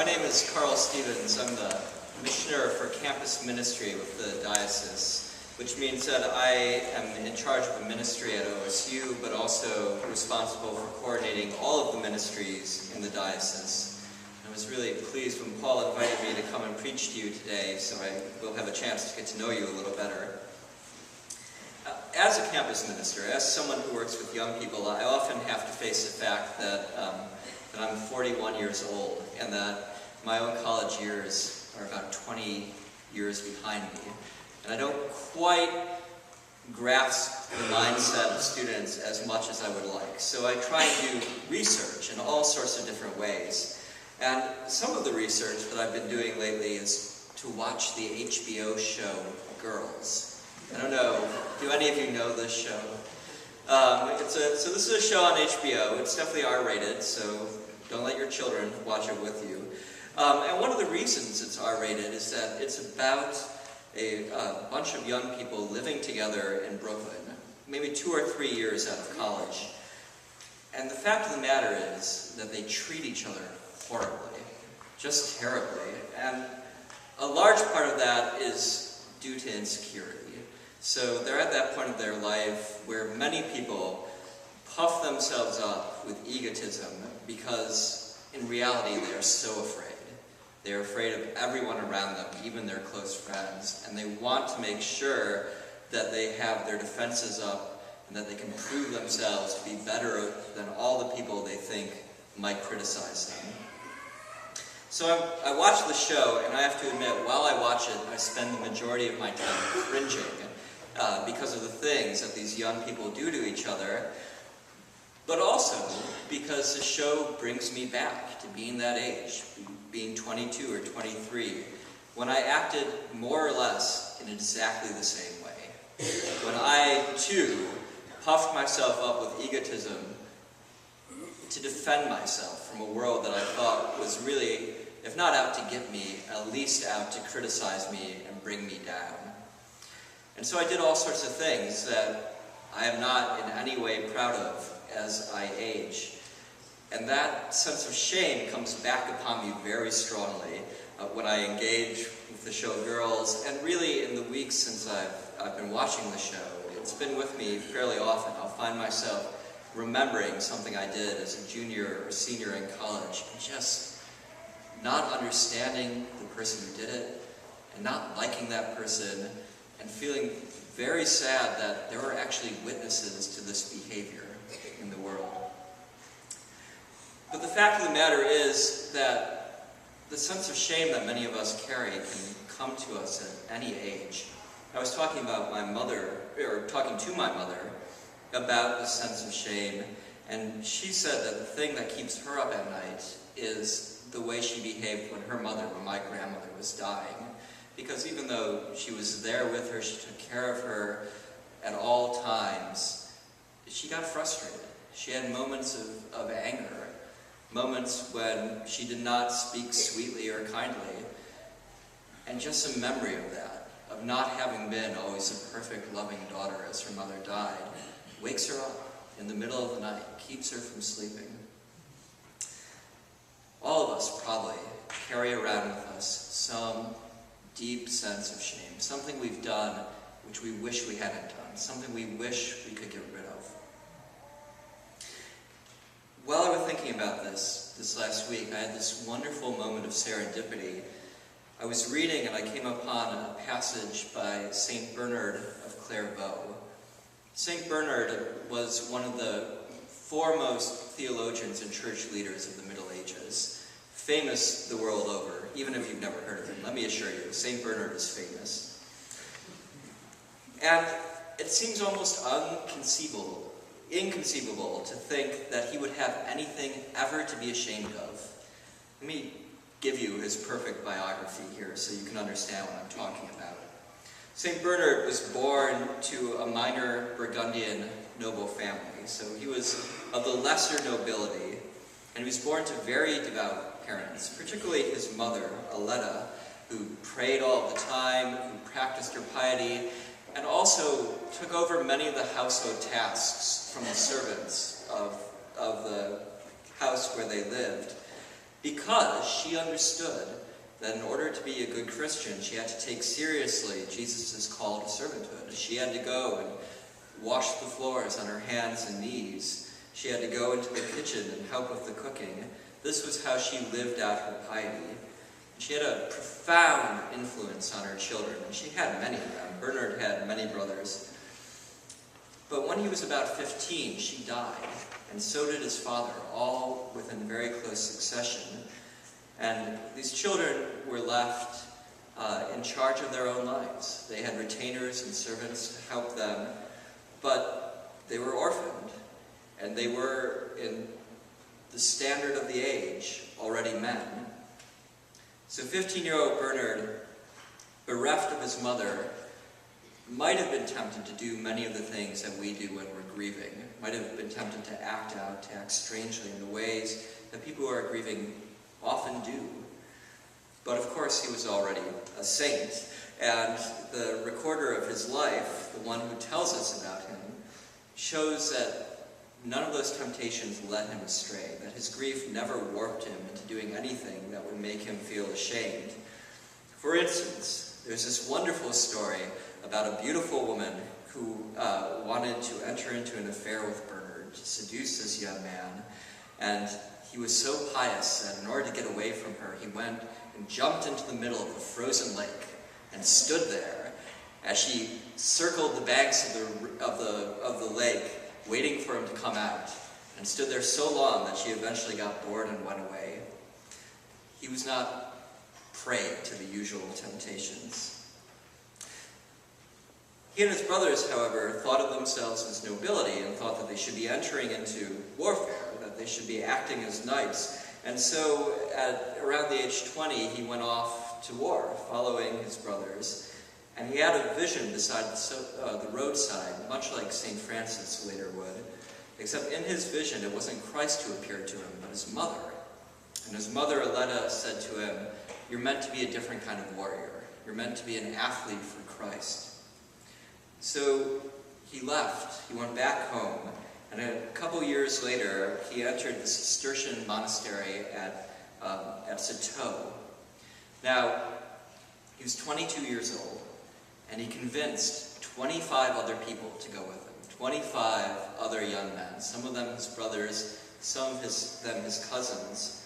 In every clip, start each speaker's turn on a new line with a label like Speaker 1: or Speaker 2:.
Speaker 1: My name is Karl Stevens. I'm the Commissioner for Campus Ministry with the diocese, which means that I am in charge of the ministry at OSU, but also responsible for coordinating all of the ministries in the diocese. I was really pleased when Paul invited me to come and preach to you today, so I will have a chance to get to know you a little better. As a campus minister, as someone who works with young people, I often have to face the fact that I'm 41 years old, and that my own college years are about 20 years behind me. And I don't quite grasp the mindset of students as much as I would like. So I try to do research in all sorts of different ways. And some of the research that I've been doing lately is to watch the HBO show Girls. I don't know, do any of you know this show? So this is a show on HBO. It's definitely R-rated, so don't let your children watch it with you. And one of the reasons it's R-rated is that it's about a bunch of young people living together in Brooklyn, maybe 2 or 3 years out of college. And the fact of the matter is that they treat each other horribly, just terribly. And a large part of that is due to insecurity. So they're at that point of their life where many people puff themselves up with egotism because in reality they are so afraid. They're afraid of everyone around them, even their close friends, and they want to make sure that they have their defenses up and that they can prove themselves to be better than all the people they think might criticize them. So I watch the show, and I have to admit, while I watch it, I spend the majority of my time cringing because of the things that these young people do to each other, but also because the show brings me back to being that age, being 22 or 23, when I acted more or less in exactly the same way. When I, too, puffed myself up with egotism to defend myself from a world that I thought was really, if not out to get me, at least out to criticize me and bring me down. And so I did all sorts of things that I am not in any way proud of as I age. And that sense of shame comes back upon me very strongly when I engage with the show Girls, and really in the weeks since I've been watching the show. It's been with me fairly often. I'll find myself remembering something I did as a junior or senior in college, and just not understanding the person who did it, and not liking that person, and feeling very sad that there were actually witnesses to this behavior in the world. But the fact of the matter is that the sense of shame that many of us carry can come to us at any age. I was talking to my mother about the sense of shame, and she said that the thing that keeps her up at night is the way she behaved when my grandmother was dying. Because even though she was there with her, she took care of her at all times, she got frustrated. She had moments of anger, moments when she did not speak sweetly or kindly. And just a memory of that, of not having been always a perfect, loving daughter as her mother died, wakes her up in the middle of the night, keeps her from sleeping. All of us probably carry around with us some deep sense of shame, something we've done which we wish we hadn't done, something we wish we could get rid of. While I was thinking about this last week, I had this wonderful moment of serendipity. I was reading and I came upon a passage by St. Bernard of Clairvaux. St. Bernard was one of the foremost theologians and church leaders of the Middle Ages, famous the world over. Even if you've never heard of him, let me assure you, St. Bernard is famous. And it seems almost inconceivable to think that he would have anything ever to be ashamed of. Let me give you his perfect biography here so you can understand what I'm talking about. St. Bernard was born to a minor Burgundian noble family, so he was of the lesser nobility, and he was born to very devout parents, particularly his mother, Aletta, who prayed all the time, who practiced her piety, and also took over many of the household tasks from the servants of the house where they lived. because she understood that in order to be a good Christian, she had to take seriously Jesus' call to servanthood. She had to go and wash the floors on her hands and knees. She had to go into the kitchen and help with the cooking. This was how she lived out her piety. She had a profound influence on her children, and she had many of them. Bernard had many brothers. But when he was about 15, she died, and so did his father, all within very close succession. And these children were left in charge of their own lives. They had retainers and servants to help them, but they were orphaned, and they were, in the standard of the age, already men. So 15-year-old Bernard, bereft of his mother, might have been tempted to do many of the things that we do when we're grieving. Might have been tempted to act out, to act strangely in the ways that people who are grieving often do. But of course he was already a saint, and the recorder of his life, the one who tells us about him, shows that none of those temptations led him astray, that his grief never warped him into doing anything that would make him feel ashamed. For instance, there's this wonderful story about a beautiful woman who wanted to enter into an affair with Bernard, to seduce this young man, and he was so pious that in order to get away from her, he went and jumped into the middle of the frozen lake and stood there as she circled the banks of the lake, waiting for him to come out, and stood there so long that she eventually got bored and went away. He was not prey to the usual temptations. He and his brothers, however, thought of themselves as nobility and thought that they should be entering into warfare, that they should be acting as knights. And so at around the age 20, he went off to war, following his brothers. And he had a vision beside the roadside, much like St. Francis later would, except in his vision it wasn't Christ who appeared to him, but his mother. And his mother, Aletta, said to him, "You're meant to be a different kind of warrior. You're meant to be an athlete for Christ." So he left. He went back home. And a couple years later, he entered the Cistercian monastery at Citeaux. Now, he was 22 years old, and he convinced 25 other people to go with him. 25 other young men, some of them his brothers, some of them his cousins.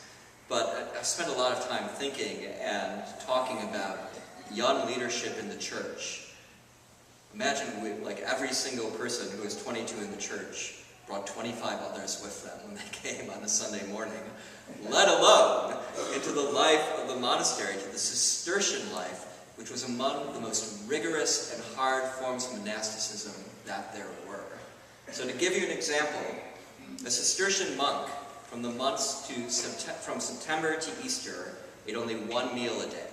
Speaker 1: But I spent a lot of time thinking and talking about young leadership in the church. Imagine like every single person who was 22 in the church brought 25 others with them when they came on a Sunday morning, let alone into the life of the monastery, to the Cistercian life, which was among the most rigorous and hard forms of monasticism that there were. So to give you an example, a Cistercian monk from September to Easter ate only one meal a day.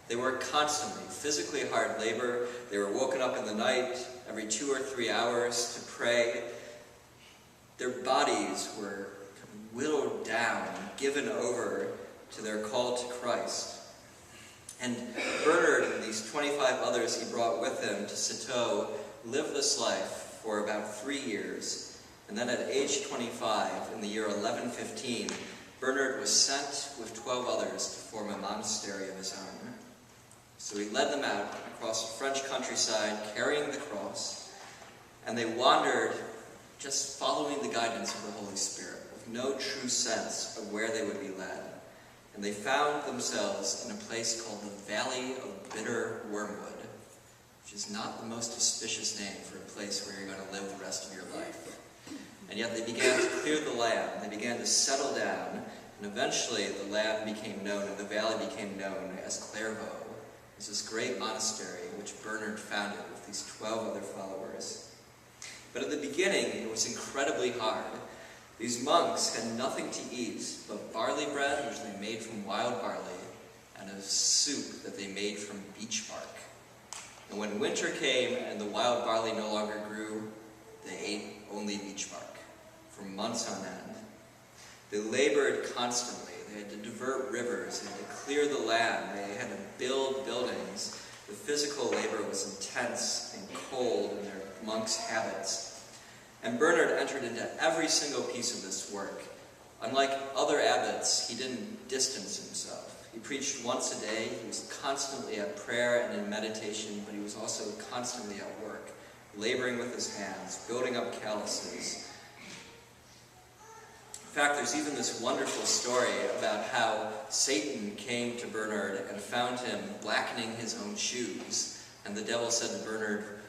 Speaker 1: They worked constantly, physically hard labor. They were woken up in the night every 2 or 3 hours to pray. Their bodies were whittled down, given over to their call to Christ. And Bernard and these 25 others he brought with him to Citeaux lived this life for about 3 years. And then at age 25, in the year 1115, Bernard was sent with 12 others to form a monastery of his own. So he led them out across the French countryside, carrying the cross, and they wandered just following the guidance of the Holy Spirit, with no true sense of where they would be led. And they found themselves in a place called the Valley of Bitter Wormwood, which is not the most auspicious name for a place where you're going to live the rest of your life. And yet they began to clear the land, they began to settle down, and eventually the land became known, and the valley became known as Clairvaux. It was this great monastery which Bernard founded with these 12 other followers. But at the beginning, it was incredibly hard. These monks had nothing to eat but barley bread, which they made from wild barley, and a soup that they made from beech bark. And when winter came and the wild barley no longer grew, they ate only beech bark for months on end. They labored constantly. They had to divert rivers, they had to clear the land, they had to build buildings. The physical labor was intense and cold in their monks' habits. And Bernard entered into every single piece of this work Unlike other abbots, he didn't distance himself. He preached once a day, he was constantly at prayer and in meditation, but he was also constantly at work, laboring with his hands, building up calluses. In fact, there's even this wonderful story about how Satan came to Bernard and found him blackening his own shoes. And the devil said to Bernard,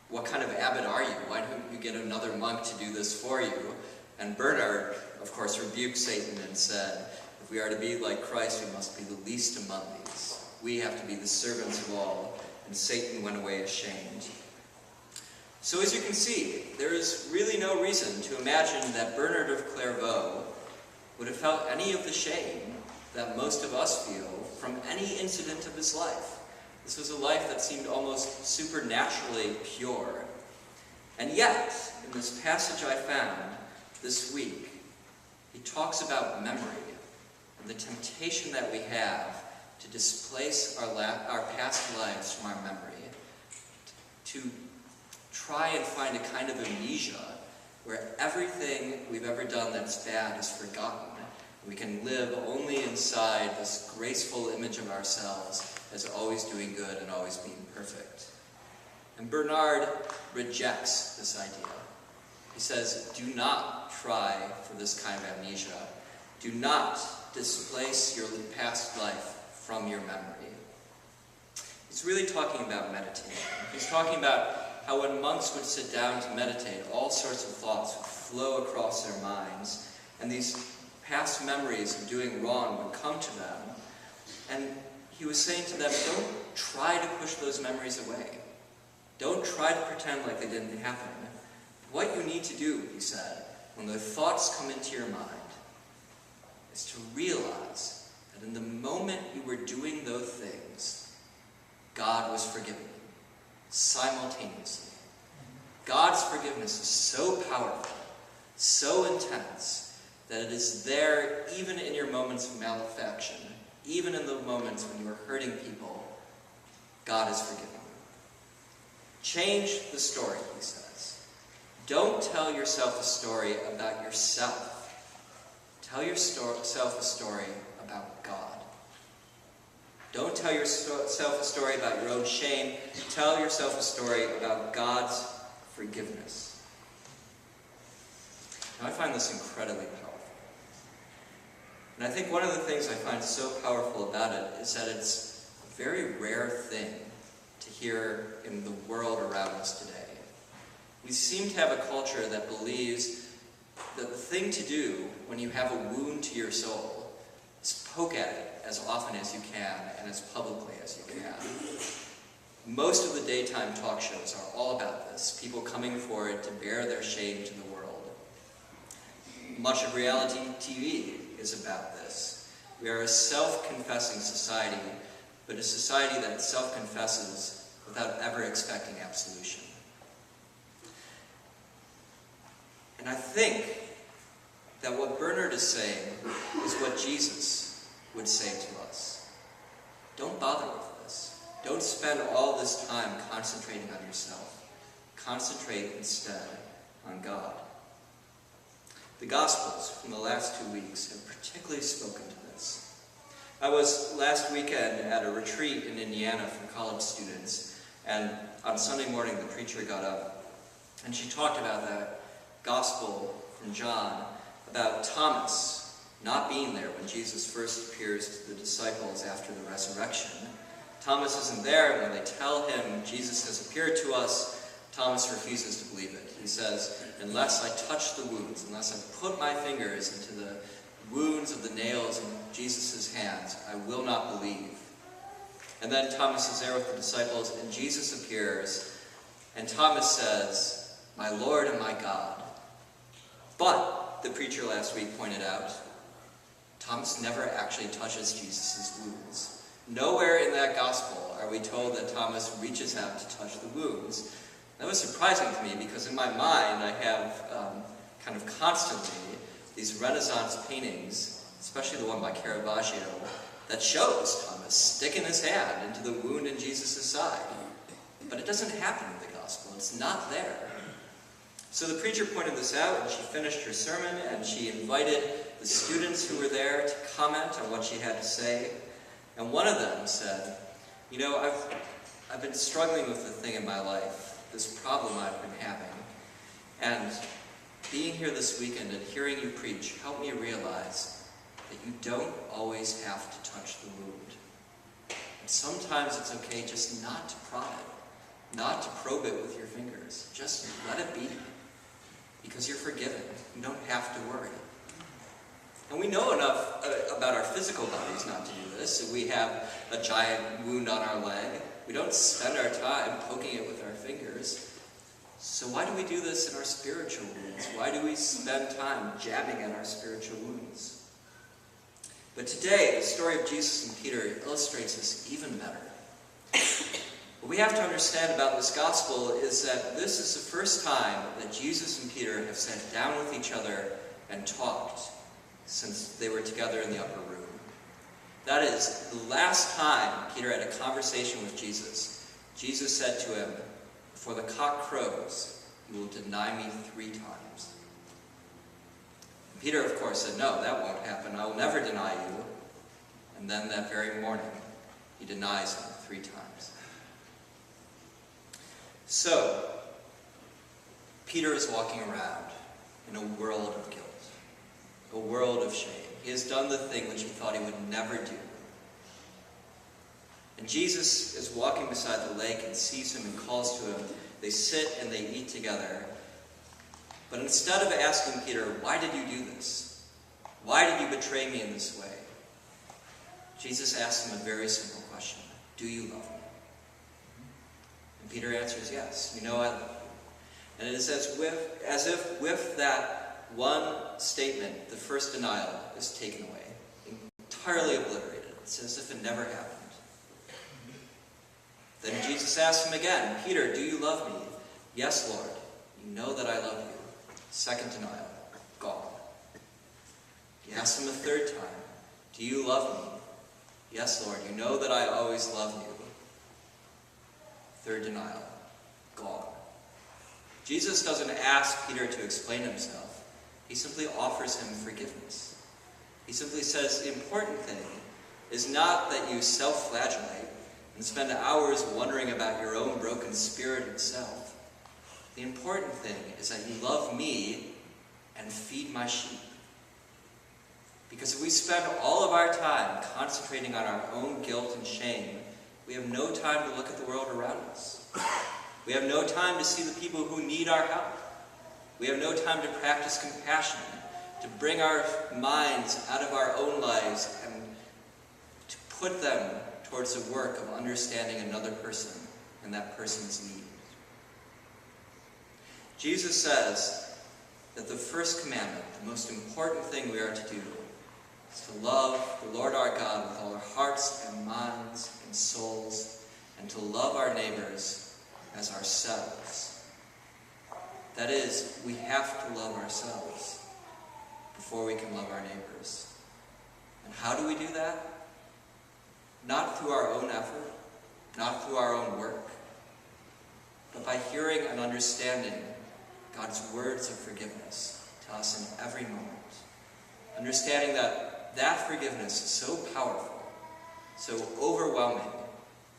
Speaker 1: "What kind of abbot are you? Why don't you get another monk to do this for you?" And Bernard, of course, rebuked Satan and said, "If we are to be like Christ, we must be the least among these. We have to be the servants of all." And Satan went away ashamed. So as you can see, there is really no reason to imagine that Bernard of Clairvaux would have felt any of the shame that most of us feel from any incident of his life. This was a life that seemed almost supernaturally pure. And yet, in this passage I found this week, he talks about memory and the temptation that we have to displace our past lives from our memory, to try and find a kind of amnesia where everything we've ever done that's bad is forgotten. We can live only inside this graceful image of ourselves as always doing good and always being perfect. And Bernard rejects this idea. He says, do not try for this kind of amnesia. Do not displace your past life from your memory. He's really talking about meditation. He's talking about how when monks would sit down to meditate, all sorts of thoughts would flow across their minds, and these past memories of doing wrong would come to them. And he was saying to them, don't try to push those memories away. Don't try to pretend like they didn't happen. What you need to do, he said, when the thoughts come into your mind, is to realize that in the moment you were doing those things, God was forgiving you simultaneously. God's forgiveness is so powerful, so intense, that it is there even in your moments of malefaction, even in the moments when you are hurting people. God is forgiving you. Change the story, he says. Don't tell yourself a story about yourself. Tell yourself a story about God. Don't tell yourself a story about your own shame. Tell yourself a story about God's forgiveness. Now, I find this incredibly powerful. And I think one of the things I find so powerful about it is that it's a very rare thing to hear in the world around us today. We seem to have a culture that believes that the thing to do when you have a wound to your soul is poke at it as often as you can and as publicly as you can. Most of the daytime talk shows are all about this, people coming forward to bear their shame to the world. Much of reality TV is about this. We are a self-confessing society, but a society that self-confesses without ever expecting absolution. And I think that what Bernard is saying is what Jesus would say to us. Don't bother with this. Don't spend all this time concentrating on yourself. Concentrate instead on God. The Gospels from the last 2 weeks have particularly spoken to this. I was last weekend at a retreat in Indiana for college students, and on Sunday morning the preacher got up and she talked about that Gospel from John about Thomas not being there when Jesus first appears to the disciples after the resurrection. Thomas isn't there, and when they tell him Jesus has appeared to us, Thomas refuses to believe it. He says, unless I touch the wounds, unless I put my fingers into the wounds of the nails in Jesus' hands, I will not believe. And then Thomas is there with the disciples, and Jesus appears, and Thomas says, my Lord and my God. But, the preacher last week pointed out, Thomas never actually touches Jesus' wounds. Nowhere in that gospel are we told that Thomas reaches out to touch the wounds. That was surprising to me because in my mind I have kind of constantly these Renaissance paintings, especially the one by Caravaggio, that shows Thomas sticking his hand into the wound in Jesus' side. But it doesn't happen in the gospel. It's not there. So the preacher pointed this out, and she finished her sermon, and she invited the the students who were there to comment on what she had to say. And one of them said, "You know, I've been struggling with the thing in my life, this problem I've been having. And being here this weekend and hearing you preach helped me realize that you don't always have to touch the wound. And sometimes it's okay just not to prod it, not to probe it with your fingers. Just let it be, because you're forgiven. You don't have to worry." And we know enough about our physical bodies not to do this. If we have a giant wound on our leg, we don't spend our time poking it with our fingers. So why do we do this in our spiritual wounds? Why do we spend time jabbing at our spiritual wounds? But today, the story of Jesus and Peter illustrates this even better. What we have to understand about this gospel is that this is the first time that Jesus and Peter have sat down with each other and talked since they were together in the upper room. That is, the last time Peter had a conversation with Jesus, Jesus said to him, "Before the cock crows, you will deny me 3 times. And Peter, of course, said, "No, that won't happen. I will never deny you." And then that very morning, he denies him 3 times. So, Peter is walking around in a world of guilt, a world of shame. He has done the thing which he thought he would never do. And Jesus is walking beside the lake and sees him and calls to him. They sit and they eat together. But instead of asking Peter, "Why did you do this? Why did you betray me in this way?" Jesus asks him a very simple question. "Do you love me?" And Peter answers, "Yes, you know I love you." And it is as if with that one statement, the first denial is taken away, entirely obliterated. It's as if it never happened. Then Jesus asks him again, "Peter, do you love me?" "Yes, Lord, you know that I love you." Second denial, gone. He asks him a third time, "Do you love me?" "Yes, Lord, you know that I always love you." Third denial, gone. Jesus doesn't ask Peter to explain himself. He simply offers him forgiveness. He simply says the important thing is not that you self-flagellate and spend hours wondering about your own broken spirit and self. The important thing is that you love me and feed my sheep. Because if we spend all of our time concentrating on our own guilt and shame, we have no time to look at the world around us. We have no time to see the people who need our help. We have no time to practice compassion, to bring our minds out of our own lives and to put them towards the work of understanding another person and that person's needs. Jesus says that the first commandment, the most important thing we are to do, is to love the Lord our God with all our hearts and minds and souls, and to love our neighbors as ourselves. That is, we have to love ourselves before we can love our neighbors. And how do we do that? Not through our own effort, not through our own work, but by hearing and understanding God's words of forgiveness to us in every moment. Understanding that that forgiveness is so powerful, so overwhelming,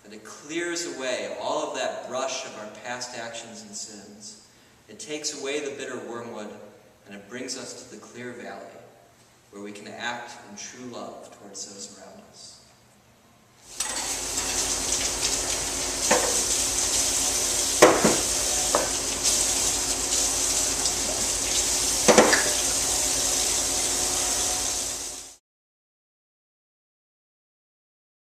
Speaker 1: that it clears away all of that brush of our past actions and sins. It takes away the bitter wormwood, and it brings us to the clear valley, where we can act in true love towards those around us.